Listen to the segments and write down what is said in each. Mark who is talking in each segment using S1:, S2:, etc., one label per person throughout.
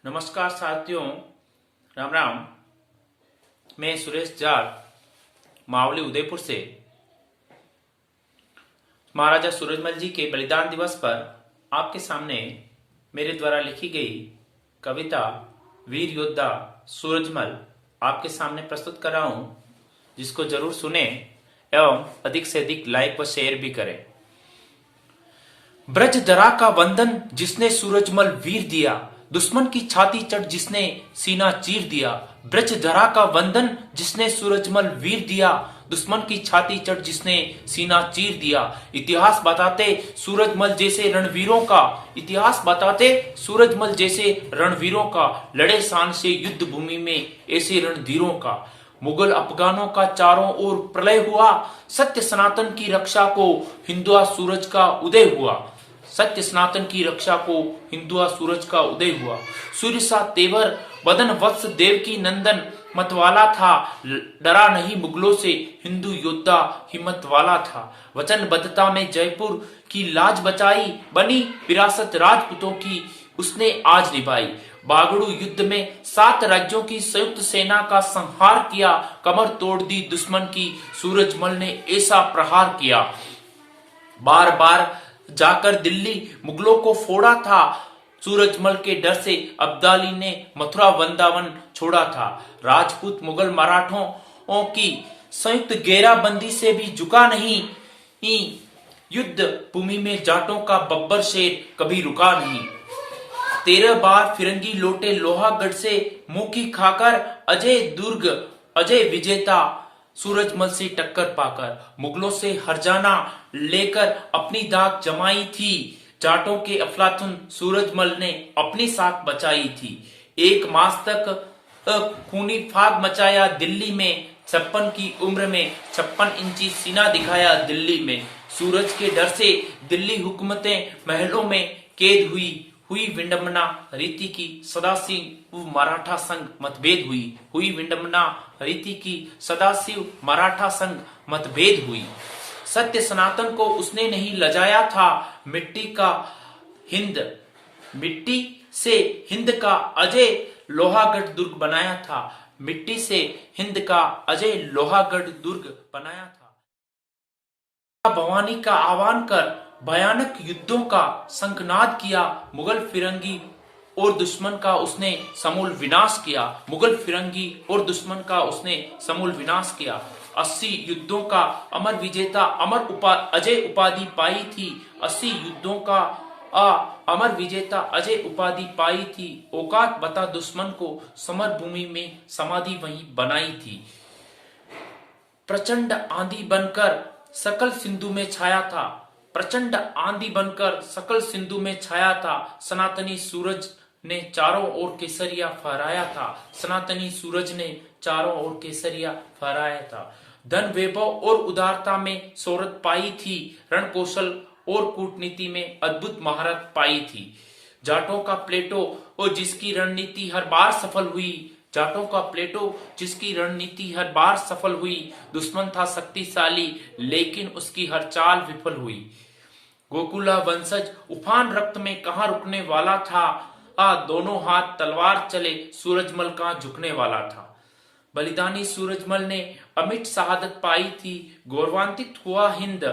S1: नमस्कार साथियों, राम राम। मैं सुरेश जाट मावली उदयपुर से महाराजा सूरजमल जी के बलिदान दिवस पर आपके सामने मेरे द्वारा लिखी गई कविता वीर योद्धा सूरजमल आपके सामने प्रस्तुत कर रहा हूं, जिसको जरूर सुने एवं अधिक से अधिक लाइक व शेयर भी करें। ब्रजधरा का वंदन जिसने सूरजमल वीर दिया, दुश्मन की छाती चढ़ जिसने सीना चीर दिया। ब्रजधरा का वंदन जिसने सूरजमल वीर दिया, दुश्मन की छाती चढ़ जिसने सीना चीर दिया। इतिहास बताते सूरजमल जैसे रणवीरों का, इतिहास बताते सूरजमल जैसे रणवीरों का, लड़े शान से युद्ध भूमि में ऐसे रणधीरों का। मुगल अफगानों का चारों ओर प्रलय हुआ, सत्य सनातन की रक्षा को हिंदुआ सूरज का उदय हुआ। सत्य सनातन की रक्षा को हिंदुआ सूरज का उदय हुआ। सूर्य सा तेवर बदन वत्स देव की नंदन, मतवाला था डरा नहीं मुगलों से, हिंदू योद्धा हिम्मत वाला था। वचनबद्धता में जयपुर की लाज बचाई, बनी विरासत राजपूतों की उसने आज निभाई। बागड़ू युद्ध में 7 राज्यों की संयुक्त सेना का संहार किया, कमर तोड़ दी दुश्मन की सूरजमल ने ऐसा प्रहार किया। बार बार जाकर दिल्ली मुगलों को फोड़ा था, सूरजमल के डर से अब्दाली ने मथुरा वृंदावन छोड़ा था। राजपूत मुगल मराठों की संयुक्त घेराबंदी से भी झुका नहीं, युद्ध भूमि में जाटों का बब्बर शेर कभी रुका नहीं। 13 बार फिरंगी लौटे लोहागढ़ से, मुखी खाकर अजय विजेता सूरजमल से टक्कर पाकर। मुगलों से हरजाना लेकर अपनी दाग जमाई थी, जाटों के अफलातुन सूरजमल ने अपनी साख बचाई थी। 1 मास तक खूनी फाग मचाया दिल्ली में, 56 की उम्र में 56 इंची सीना दिखाया दिल्ली में। सूरज के डर से दिल्ली हुकूमतें महलों में कैद हुई विडंबना रीति की सदाशिव मराठा संघ मतभेद हुई विडंबना रीति की सदाशिव मराठा संघ मतभेद हुई। सत्य सनातन को उसने नहीं लजाया था, मिट्टी से हिंद का अजय लोहागढ़ दुर्ग बनाया था, मिट्टी से हिंद का अजय लोहागढ़ दुर्ग बनाया था। भवानी का आह्वान कर भयानक युद्धों का शंखनाद किया, मुगल फिरंगी और दुश्मन का उसने समूल विनाश किया। मुगल फिरंगी और दुश्मन का उसने समूल विनाश किया। 80 युद्धों का अमर विजेता अजय उपाधि पाई थी। 80 युद्धों का अमर विजेता अजय उपाधि पाई थी। औकात बता दुश्मन को समर भूमि में समाधि वहीं बनाई थी। प्रचंड आंधी बनकर सकल सिंधु में छाया था, प्रचंड आंधी बनकर सकल सिंधु में छाया था। सनातनी सूरज ने चारों ओर केसरिया फहराया था, सनातनी सूरज ने चारों ओर केसरिया फहराया था। धन वैभव और उदारता में शोहरत पाई थी, रण कौशल और कूटनीति में अद्भुत महारत पाई थी। जाटों का प्लेटो और जिसकी रणनीति हर बार सफल हुई, जाटों का प्लेटो जिसकी रणनीति हर बार सफल हुई। दुश्मन था शक्तिशाली लेकिन उसकी हर चाल विफल हुई। गोकुला वंशज उफान रक्त में कहां रुकने वाला था, दोनों हाथ तलवार चले सूरजमल का झुकने वाला था। बलिदानी सूरजमल ने अमिट शहादत पाई थी, गौरवान्वित हुआ हिंद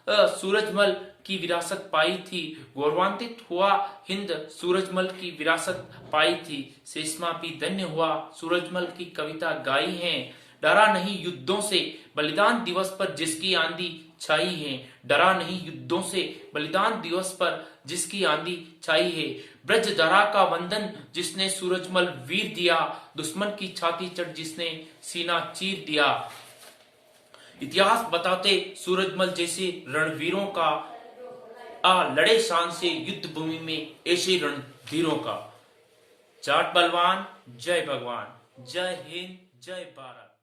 S1: सूरजमल की विरासत पाई थी, गौरवान्वित हुआ हिंद सूरजमल की विरासत पाई थी। शेषमा भी धन्य हुआ सूरजमल की कविता गाई है। डरा नहीं युद्धों से बलिदान दिवस पर जिसकी आंधी छाई है, डरा नहीं युद्धों से बलिदान दिवस पर जिसकी आंधी छाई है। ब्रजधरा का वंदन जिसने सूरजमल वीर दिया, दुश्मन की छाती चढ़ जिसने सीना चीर दिया। इतिहास बताते सूरजमल जैसे रणवीरों का, लड़े शान से युद्ध भूमि में ऐसे रणधीरों का। जाट बलवान, जय भगवान, जय हिंद, जय भारत।